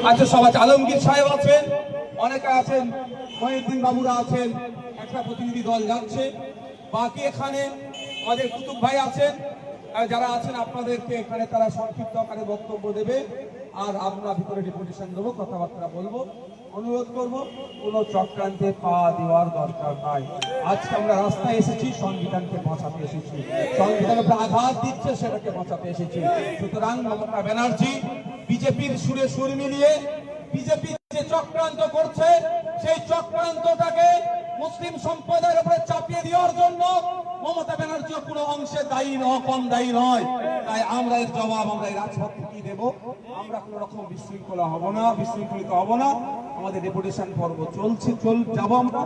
আচ্ছা সবাই আলমগীর সাহেব আছেন, অনেকে আছেন, মহিউদ্দিন বাবুরা আছেন, একটা প্রতিনিধি দল যাচ্ছে। বাকি এখানে আমাদের কুতুব ভাই আছেন, যারা আছেন আপনাদেরকে এখানে তারা সংক্ষিপ্ত আকারে বক্তব্য দেবে, আর আমরা ভিতরে ডেপুটেশন দেবো, কথাবার্তা বলবো। অনুরোধ করবো কোনো চক্রান্তে পা দেওয়ার দরকার নাই। আজকে আমরা রাস্তায় এসেছি সংবিধানকে বাঁচাতে এসেছি, সংবিধানের উপর আঘাত দিচ্ছে সেটাকে বাঁচাতে এসেছি। সুতরাং মমতা ব্যানার্জি বিজেপির সুরে সুর মিলিয়ে বিজেপি যে চক্রান্ত করছে সেই চক্রান্তটাকে মুসলিম সম্প্রদায়ের উপরে চাপিয়ে দেওয়ার জন্য মমতা ব্যানার্জি কোনো অংশে দায়ী নয়, কম দায়ী নয়। তাই আমরা এর জবাব আমরা এই রাজপথ থেকেই দেবো। আমরা কোনো রকম বিশৃঙ্খলা হব না, বিশৃঙ্খলিত হব না। আমাদের ডেপুটেশন পর্ব চলছে, যাবো আমরা।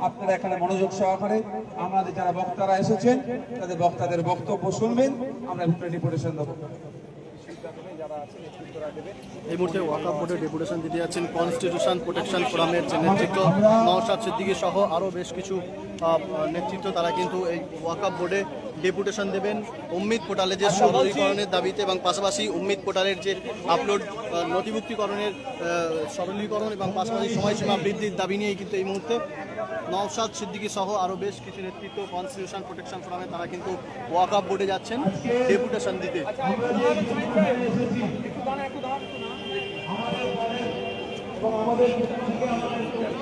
আপনারা এখানে মনোযোগ সহকারে আমাদের যারা বক্তারা এসেছেন তাদের বক্তাদের বক্তব্য শুনবেন, আমরা ভিতরে ডেপুটেশন দেবো। এই মুহূর্তে ওয়াকফ বোর্ডের ডেপুটেশন দিতে যাচ্ছেন কনস্টিটিউশন প্রোটেকশন ফোরামের যে নেতৃত্ব নওশাদ সিদ্দিকী সহ আরও বেশ কিছু নেতৃত্ব, তারা কিন্তু এই ওয়াকফ বোর্ডে ডেপুটেশন দেবেন উম্মিদ পোর্টালের যে সরলীকরণের দাবিতে, এবং পাশাপাশি উম্মিদ পোর্টালের যে আপলোড নথিভুক্তিকরণের সরলীকরণ এবং পাশাপাশি সময়সীমা বৃদ্ধির দাবি নিয়েই কিন্তু এই মুহূর্তে নওশাদ সিদ্দিকী সহ আরও বেশ কিছু নেতৃত্ব কনস্টিটিউশন প্রোটেকশন ফোরামে তারা কিন্তু ওয়াকফ বোর্ডে যাচ্ছেন ডেপুটেশন দিতে।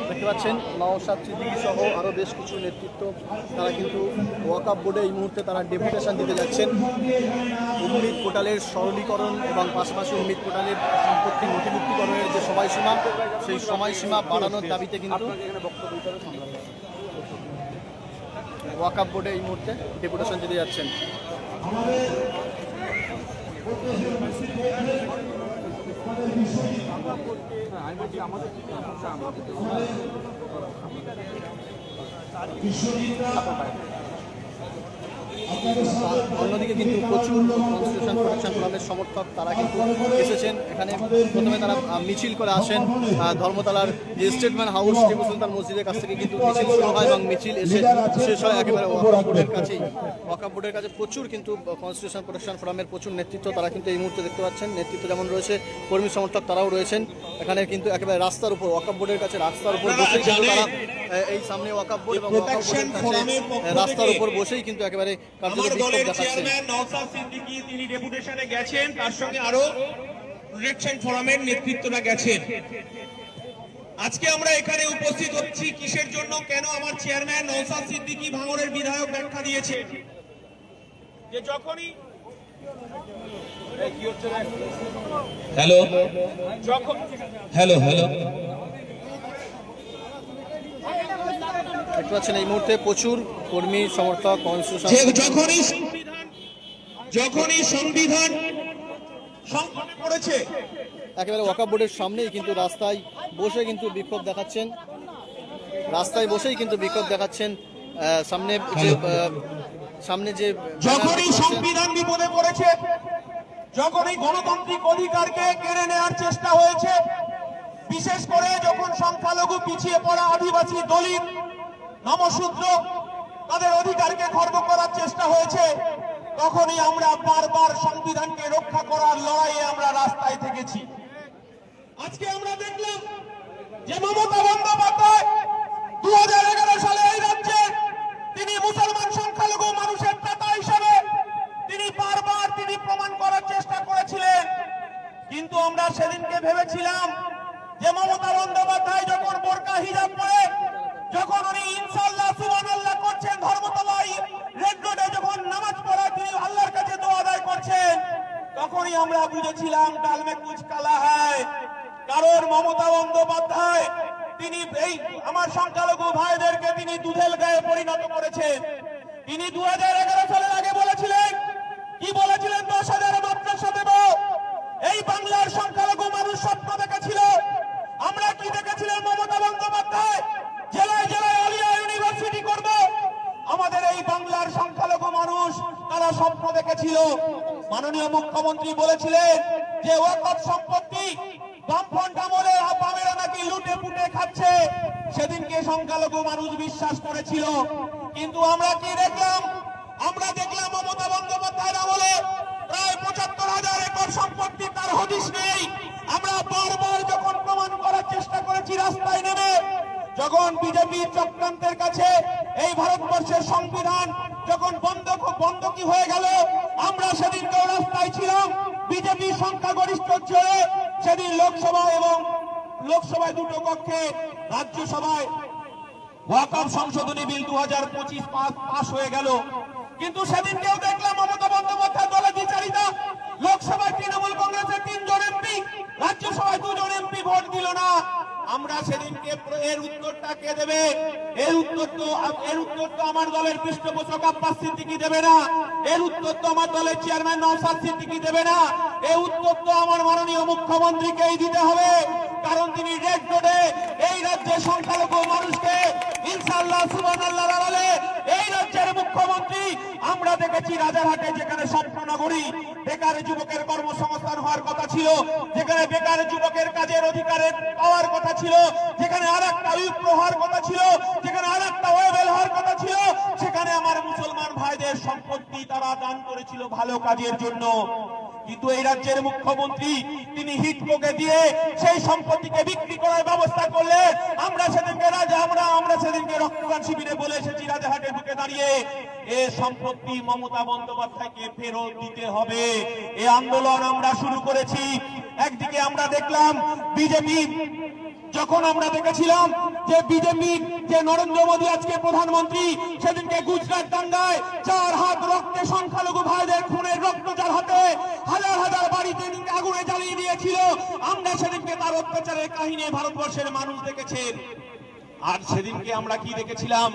দেখতে পাচ্ছেন নওশাদ সিদ্দিকী সহ আরও বেশ কিছু নেতৃত্ব তারা কিন্তু ওয়াকফ বোর্ডে এই মুহূর্তে তারা ডেপুটেশন দিতে যাচ্ছেন উম্মিদ পোর্টালের সরলীকরণ এবং পাশাপাশি উম্মিদ পোর্টালের সম্পত্তি নথিভুক্তিকরণের যে সময়সীমা সেই সময়সীমা বাড়ানোর দাবিতে কিন্তু ওয়াকফ বোর্ডে এই মুহূর্তে ডেপুটেশন দিতে যাচ্ছেন। অন্যদিকে কিন্তু প্রচুর কনস্টিটিউশন প্রোটেকশন ফোরামের সমর্থক তারা কিন্তু এসেছেন এখানে। প্রথমে তারা মিছিল করে আসেন ধর্মতলার যে স্টেটমেন্ট হাউস টিপু সুলতান মসজিদের কাছ থেকে কিন্তু মিছিল শুরু হয় এবং মিছিল এসে শেষ হয় একেবারে ওয়াকফ বোর্ডের কাছেই। ওয়াকফ বোর্ডের কাছে প্রচুর কিন্তু কনস্টিটিউশন প্রোটেকশন ফোরামের প্রচুর নেতৃত্ব তারা কিন্তু এই মুহূর্তে দেখতে পাচ্ছেন। নেতৃত্ব যেমন রয়েছে, কর্মী সমর্থক তারাও রয়েছেন এখানে কিন্তু একেবারে রাস্তার উপর, ওয়াকফ বোর্ডের কাছে রাস্তার উপর বসেই কিন্তু তারা এই সামনে ওয়াকফ বোর্ড এবং ওয়াকফ বোর্ডের কাছে রাস্তার উপর বসেই কিন্তু একেবারে নওশাদ সিদ্দিকী তিনি ডেপুটেশনে গেছেন, তার সঙ্গে আরো প্রোটেকশন ফোরামের নেতৃত্বরা গেছেন। আজকে আমরা এখানে উপস্থিত হচ্ছি কিসের জন্য, কেন? আমার চেয়ারম্যান নওশাদ সিদ্দিকী ভাঙড়ের বিধায়ক ব্যাখ্যা দিয়েছে যে যখনই হ্যালো হ্যালো হ্যালো দেখতে পাচ্ছেন এই মুহূর্তে প্রচুর কর্মী সমর্থক যখনই সংবিধান সংকটে পড়েছে একেবারে ওয়াকফ বোর্ডের সামনেই কিন্তু রাস্তায় বসে কিন্তু বিক্ষোভ দেখাচ্ছেন, রাস্তায় বসেই কিন্তু বিক্ষোভ দেখাচ্ছেন। সামনে যে যখনই সংবিধান বিপদে পড়েছে, যখনই গণতান্ত্রিক অধিকারকে কেড়ে নেওয়ার চেষ্টা হয়েছে, বিশেষ করে যখন সংখ্যালঘু পিছিয়ে পড়া আদিবাসী দলিত নমশূদ্র তাদের অধিকারকে খর্ব করার চেষ্টা হয়েছে, তখনই আমরা বারবার সংবিধানকে রক্ষা করার লড়াইয়ে আমরা রাস্তায় থেকেছি। আজকে আমরা দেখলাম যে মমতা বন্দ্যোপাধ্যায় 2011 সালে এই রাজ্যে তিনি মুসলমান সংখ্যালঘু মানুষের নেতা হিসেবে তিনি বারবার তিনি প্রমাণ করার চেষ্টা করেছিলেন। কিন্তু আমরা সেদিনকে ভেবেছিলাম যে মমতা বন্দ্যোপাধ্যায় যখন বোরকা হিজাব পরে যখন উনি ইনশাআল্লাহ সুবহানাল্লাহ করছেন, ধর্মতলায় রেড রোডে যখন নামাজ পড়া তিনি আল্লাহর কাছে দোয়া আদায় করছেন, তখনই আমরা বুঝেছিলাম ডাল মে কুছ কালা হ্যায়। কারণ মমতা বন্দ্যোপাধ্যায় তিনি এই আমার সংখ্যালঘু ভাইদেরকে তিনি দুধেল গায়ে পরিণত করেছেন। তিনি 2011 সালের আগে বলেছিলেন, কি বলেছিলেন? 10,000 মাদ্রাসা দেব। এই বাংলার সংখ্যালঘু মানুষ স্বপ্ন দেখেছিল। আমরা কি দেখেছিলাম? মমতা বন্দ্যোপাধ্যায় জেলায় জেলায় আলিয়া ইউনিভার্সিটি করব। আমাদের এই বাংলার সংখ্যালঘু মানুষ তারা স্বপ্ন দেখেছিল। মাননীয় মুখ্যমন্ত্রী বলেছিলেন যে ওয়াকফ সম্পত্তি বামফ্রন্ট আমলে বামেরা নাকি লুটে পুটে খাচ্ছে। সেদিনকে সংখ্যালঘু মানুষ বিশ্বাস করেছিল। কিন্তু আমরা কি দেখলাম? আমরা দেখলাম মমতা বন্দ্যোপাধ্যায়ের আমলে প্রায় 75,000 একর সম্পত্তি তার হদিশ নেই। আমরা বারবার যখন যখন বিজেপির চক্রান্তের কাছে এই ভারতবর্ষের সংবিধান যখন বন্ধকি হয়ে গেল, আমরা সেদিনকেও রাস্তায় ছিলাম বিজেপি সংখ্যাগরিষ্ঠ জয়ে। সেদিন লোকসভায় দুটো কক্ষে, রাজ্যসভায় ওয়াকফ সংশোধনী বিল 2025 পাস হয়ে গেল। কিন্তু সেদিনকেও দেখলাম মমতা বন্দ্যোপাধ্যায় দলে দ্বিচারিতা। লোকসভায় তৃণমূল কংগ্রেসের 3 জন এমপি, রাজ্যসভায় 2 জন এমপি ভোট দিল না। আমরা সেদিনকে এর উত্তরটা কে দেবে? এর উত্তর তো আমার দলের পৃষ্ঠপোষক আব্বাস সিদ্দিকী দেবে না। এর উত্তর তো আমার দলের চেয়ারম্যান নওশাদ সিদ্দিকী দেবে না। এই উত্তর তো আমার মাননীয় মুখ্যমন্ত্রীকেই দিতে হবে, কারণ তিনি রেড রোডে এই রাজ্যের সংখ্যালঘু মানুষকে ইনশাআল্লাহ সুবহানাল্লাহ বলে এই রাজ্যের মুখ্যমন্ত্রী। আমরা দেখেছি রাজারহাটে, যেখানে স্বপ্ননগরী, বেকার যুবকের কর্মসংস্থান হওয়ার কথা ছিল, যেখানে বেকার যুবকের কাজের অধিকারের পাওয়ার কথা ছিল, যেখানে আরেকটা উইপ্রো হওয়ার কথা ছিল, যেখানে আরেকটা ওয়েবেল হওয়ার কথা ছিল, সেখানে আমার মুসলমান ভাইদের সম্পত্তি তারা দান করেছিল ভালো কাজের জন্য। কিন্তু এই রাজ্যের মুখ্যমন্ত্রী তিনি হিটকোকে দিয়ে সেই সম্পত্তিকে বিক্রি করার ব্যবস্থা করলেন। আমরা সেদিনকে রক্তদান শিবিরে বলে এসেছি রাজারহাটের বুকে দাঁড়িয়ে, এ সম্পত্তি মমতা বন্দ্যোপাধ্যায়কে ফেরত দিতে হবে। এই আন্দোলন আমরা শুরু করেছি। একদিকে আমরা দেখলাম বিজেপি, যখন আমরা দেখেছিলাম যে বিজেপি, যে নরেন্দ্র মোদী আজকে প্রধানমন্ত্রী, সেদিনকে গুজরাট দাঙ্গায় 4 হাত রক্তে সংখ্যালঘু ভাইদের খুনের রক্ত যার হাতে হাজার হাজার বাড়িতে আগুনে জ্বালিয়ে দিয়েছিল। আমরা সেদিনকে তার অত্যাচারের কাহিনী ভারতবর্ষের মানুষ দেখেছেন। আর সেদিনকে আমরা কি দেখেছিলাম?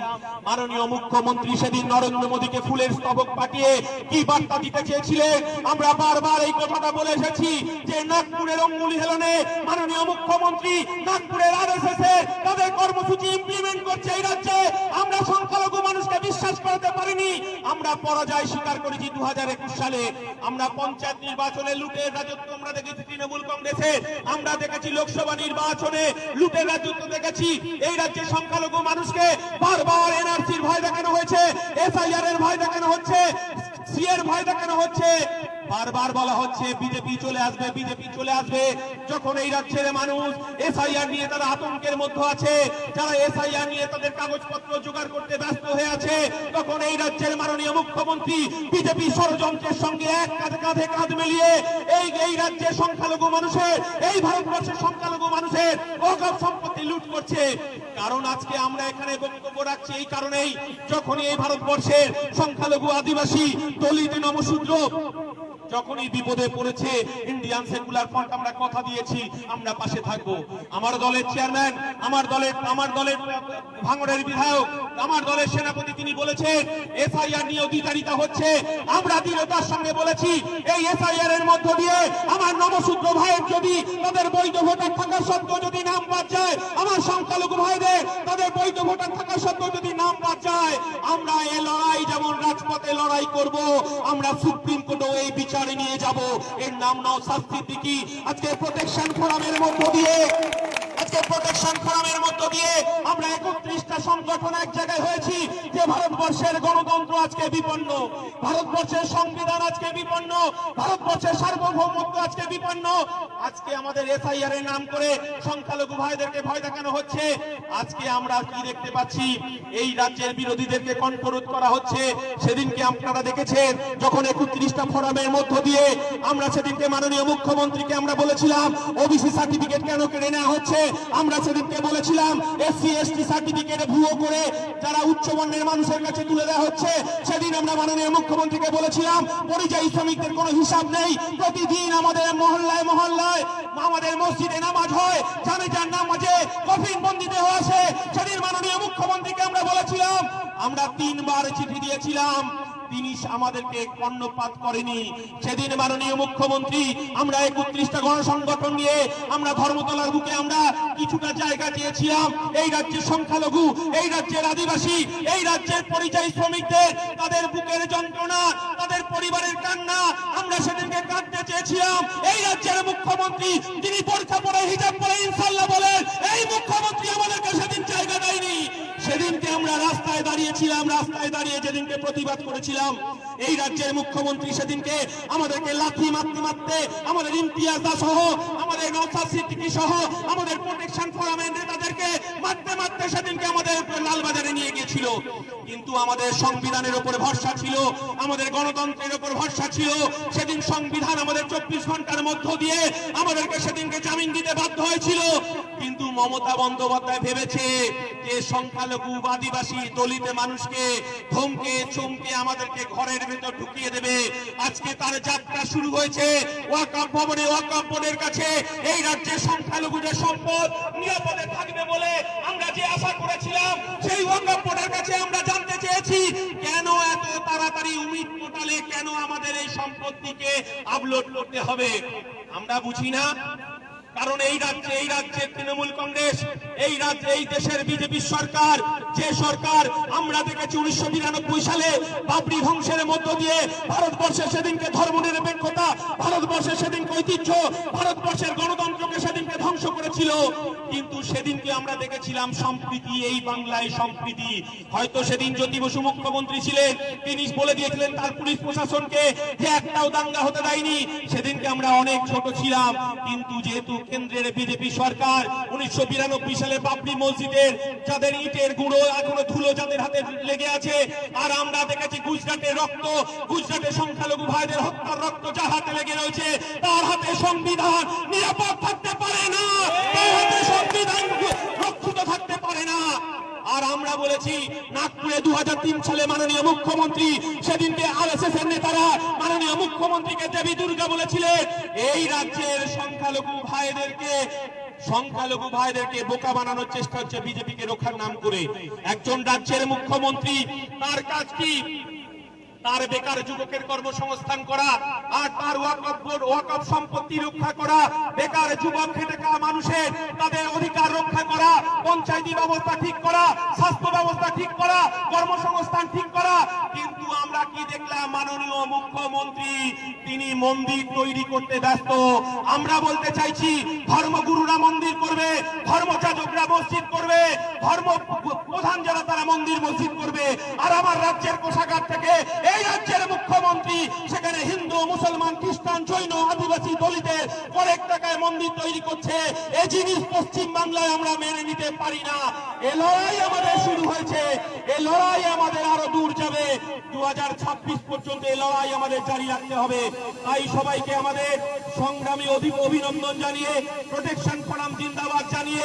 মাননীয় মুখ্যমন্ত্রী সেদিন নরেন্দ্র মোদীকে ফুলের স্তবক পাঠিয়ে কি বার্তা দিতে চেয়েছিলেন? আমরা বারবার এই কথাটা বলে এসেছি যে নাগপুরের অঙ্গুলি হেলনে মাননীয় মুখ্যমন্ত্রী নাগপুরের আরএসএস এর তাদের কর্মসূচি ইমপ্লিমেন্ট করছে এই রাজ্যে। আমরা সংখ্যালঘু মানুষকে বিশ্বাস করতে পারিনি। আমরা পরাজয় স্বীকার করেছি 2021 সালে। আমরা পঞ্চায়েত নির্বাচনে লুটের রাজত্ব আমরা দেখেছি তৃণমূল কংগ্রেসের। আমরা দেখেছি লোকসভা নির্বাচনে লুটের রাজত্ব দেখেছি। এই রাজ্যে সংখ্যালঘু মানুষকে বারবার এনআরসির ভয় দেখানো হয়েছে, এসআইআর এর ভয় দেখানো হচ্ছে, সি এর ভয় দেখানো হচ্ছে। বারবার বলা হচ্ছে বিজেপি চলে আসবে, বিজেপি চলে আসবে। যখন এই রাজ্যের মানুষ এসআইআর নিয়ে তারা আতঙ্কের মধ্যে আছে, যারা এসআইআর নিয়ে তাদের কাগজপত্র জোগাড় করতে ব্যস্ত হয়ে আছে, তখন এই রাজ্যের মাননীয় মুখ্যমন্ত্রী বিজেপি ষড়যন্ত্রের সঙ্গে এক কাঁধে কাঁধ মিলিয়ে এই রাজ্যের সংখ্যালঘু মানুষের, এই ভারতবর্ষের সংখ্যালঘু মানুষের ওয়াকফ সম্পত্তি লুট করছে। কারণ আজকে আমরা এখানে বক্তব্য রাখছি এই কারণেই, যখনই এই ভারতবর্ষের সংখ্যালঘু, আদিবাসী, দলিত, নমশূদ্র যখনই বিপদে পড়েছে, ইন্ডিয়ান সেকুলার ফ্রন্ট আমরা কথা দিয়েছি আমরা পাশে থাকবো। আমার দলের চেয়ারম্যান, আমার দলের ভাঙড়ের বিধায়ক, আমার দলের সেনাপতি তিনি বলেছেন এসআইআর নিয়ে দ্বিচারিতা হচ্ছে। আমরা দৃঢ়তার সঙ্গে বলেছি এই এসআইআর এর মধ্য দিয়ে আমার নমশূদ্র ভাইয়ের যদি তাদের বৈধ ভোটার থাকা সত্ত্বেও যদি নাম বাদ যায়, আমার সংখ্যালঘু ভাইদের তাদের বৈধ ভোটার থাকা সত্ত্বেও যদি নাম বাদ যায়, আমরা এই লড়াই যেমন রাজপথে লড়াই করব, আমরা সুপ্রিম কোর্টেও এই বিচার নিয়ে যাব। এর নাম নওশাদ সিদ্দিকী। আজকে প্রোটেকশন ফোরামের মধ্য দিয়ে আমরা 31টা সংগঠন এক জায়গায় হয়েছি যে ভারতবর্ষের গণতন্ত্র আজকে বিপন্ন, ভারতবর্ষের সংবিধান আজকে বিপন্ন, ভারতবর্ষের সার্বভৌমত্ব আজকে বিপন্ন। আজকে আমাদের এসআইআর এর নাম করে সংখ্যালঘু ভাইদেরকে ভয় দেখানো হচ্ছে। আজকে আমরা কি দেখতে পাচ্ছি? এই রাজ্যের বিরোধীদেরকে কণ্ঠরোধ করা হচ্ছে। সেদিনকে আপনারা দেখেছেন যখন 31টা ফোরামের মধ্য দিয়ে আমরা সেদিনকে মাননীয় মুখ্যমন্ত্রীকে আমরা বলেছিলাম ওবিসি সার্টিফিকেট কেন কেড়ে নেওয়া হচ্ছে। আমরা সেদিনকে বলেছিলাম এসসি এসটি সার্টিফিকেট ভুয়ো করে যারা উচ্চ বর্ণের মানুষের কাছে তুলে দেওয়া হচ্ছে। সেদিন আমরা মাননীয় মুখ্যমন্ত্রীকে বলেছিলাম পরিযায়ী শ্রমিকদের কোনো হিসাব নেই। প্রতিদিন আমাদের মহল্লায় আমাদের মসজিদে নামাজ হয়, জানাজার নামাজে কফিন বন্দি দেহ আসে। সেদিন মাননীয় মুখ্যমন্ত্রীকে আমরা বলেছিলাম, আমরা 3 বার চিঠি দিয়েছিলাম, তিনি আমাদেরকে কর্ণপাত করেনি। সেদিন মাননীয় মুখ্যমন্ত্রী আমরা 31টা গণসংগঠন নিয়ে আমরা ধর্মতলার বুকে আমরা কিছুটা জায়গা চেয়েছিলাম। এই রাজ্যের সংখ্যালঘু, এই রাজ্যের আদিবাসী, এই রাজ্যের পরিযায়ী শ্রমিকদের তাদের বুকের যন্ত্রণা, তাদের পরিবারের কান্না আমরা সেদিনকে কাটতে চেয়েছিলাম। এই রাজ্যের মুখ্যমন্ত্রী তিনি বোরকা পরে, হিজাব পরে ইনশাআল্লাহ বলেন, এই মুখ্যমন্ত্রী আমাদেরকে সেদিন জায়গা দেয়নি। সেদিনকে আমরা রাস্তায় দাঁড়িয়েছিলাম, রাস্তায় দাঁড়িয়ে যেদিনকে প্রতিবাদ করেছিলাম, এই রাজ্যের মুখ্যমন্ত্রী সেদিনকে আমাদেরকে লাথি মারতে আমাদের ইমতিয়াজ সহ আমাদের আমাদের নওশাদ সিদ্দিকী সহ আমাদের প্রোটেকশন ফোরামের নেতাদেরকে মারতে মারতে সেদিনকে আমাদের লালবাজারে নিয়ে গিয়েছিল। কিন্তু আমাদের সংবিধানের উপর ভরসা ছিল, আমাদের গণতন্ত্রের উপর ভরসা ছিল। সেদিন সংবিধান আমাদের 24 ঘন্টার মধ্য দিয়ে আমাদেরকে সেদিনকে জামিন দিতে বাধ্য হয়েছিল। কিন্তু মমতা বন্দ্যোপাধ্যায় ভেবেছে যে সংখ্যালঘু, আদিবাসী, দলিত মানুষকে ধমকে চমকে আমাদেরকে ঘরের ভেতর ঢুকিয়ে দেবে। আজকে তার যাত্রা শুরু হয়েছে ওয়াকফ ভবনে। ওয়াকফ বোর্ডের কাছে এই রাজ্যের সংখ্যালঘুদের সম্পদ নিরাপদে থাকবে বলে আমরা যে আশা করেছিলাম, সেই ওয়াকফ বোর্ডের কাছে আমরা জানতে চেয়েছি কেন এত তাড়াতাড়ি উমিদ পোর্টালে কেন আমাদের এই সম্পত্তিকে আপলোড করতে হবে। আমরা বুঝি না, কারণ এই রাজ্যে তৃণমূল কংগ্রেস, এই দেশের বিজেপি সরকার, যে সরকার আমরা দেখেছি 1992 সালে বাবরি ধ্বংসের মধ্য দিয়ে ভারতবর্ষের সেদিনকে ধর্মনিরপেক্ষতা, ভারতবর্ষের সেদিনকে ঐতিহ্য, ভারতবর্ষের গণতন্ত্রকে সেদিনকে ধ্বংস করেছিল। কিন্তু সেদিনকে আমরা দেখেছিলাম সম্প্রীতি, এই বাংলায় সম্প্রীতি। হয়তো সেদিন জ্যোতি বসু মুখ্যমন্ত্রী ছিলেন, তিনি বলে দিয়েছিলেন তার পুলিশ প্রশাসনকে যে একটাও দাঙ্গা হতে দেয়নি। সেদিনকে আমরা অনেক ছোট ছিলাম, কিন্তু যেহেতু কেন্দ্রের বিজেপি সরকার 1992 সালে বাবরি মসজিদের যাদের ইটের গুঁড়ো এখনো ধুলো যাদের হাতে লেগে আছে, আর আমরা দেখেছি গুজরাটের রক্ত, গুজরাটের সংখ্যালঘু ভাইদের হত্যার রক্ত যার হাতে লেগে রয়েছে, তার হাতে সংবিধান নিরাপদ থাকতে পারে না, তার হাতে সংবিধান রক্ষিত থাকতে পারে না। আর আমরা বলেছি নাগপুরে 2003 সালে মাননীয় মুখ্যমন্ত্রী, সেদিনকে আরএসএস এর নেতারা মাননীয় মুখ্যমন্ত্রীকে দেবী দুর্গা বলেছিলেন। এই রাজ্যের সংখ্যালঘু ভাইদেরকে বোকা বানানোর চেষ্টা হচ্ছে বিজেপিকে রক্ষার নাম করে। একজন রাজ্যের মুখ্যমন্ত্রী, তার কাজ কি? তার বেকার যুবকের কর্মসংস্থান করা, আর তার ওয়াকফ সম্পত্তি রক্ষা করা, বেকার যুবক খেটে খাওয়া মানুষের তাদের অধিকার রক্ষা করা, পঞ্চায়েতি ব্যবস্থা ঠিক করা, স্বাস্থ্য ব্যবস্থা ঠিক করা, কর্মসংস্থান ঠিক করা। কিন্তু আমরা কি দেখলাম? মাননীয় মুখ্যমন্ত্রী তিনি মন্দির তৈরি করতে ব্যস্ত। আমরা বলতে চাইছি, ধর্মগুরুরা মন্দির করবে, ধর্মযাজকরা মসজিদ করবে, ধর্ম প্রধান যারা তারা মন্দির মসজিদ করবে, আর আমার রাজ্যের কোষাগার থেকে এই রাজ্যের মুখ্যমন্ত্রী সেখানে হিন্দু, মুসলমান, খ্রিস্টান, জৈন, আদিবাসী, দলিতের অনেক টাকায় মন্দির তৈরি করছে। এই জিনিস পশ্চিম বাংলায় আমরা মেনে নিতে পারি না। এই লড়াই আমাদের শুরু হয়েছে, এই লড়াই আমাদের আরো দূর যাবে। 2026 পর্যন্ত এই লড়াই আমাদের জারি রাখতে হবে। তাই সবাইকে আমাদের সংগ্রামী অভিনন্দন জানিয়ে, প্রোটেকশন ফোরাম জিন্দাবাদ জানিয়ে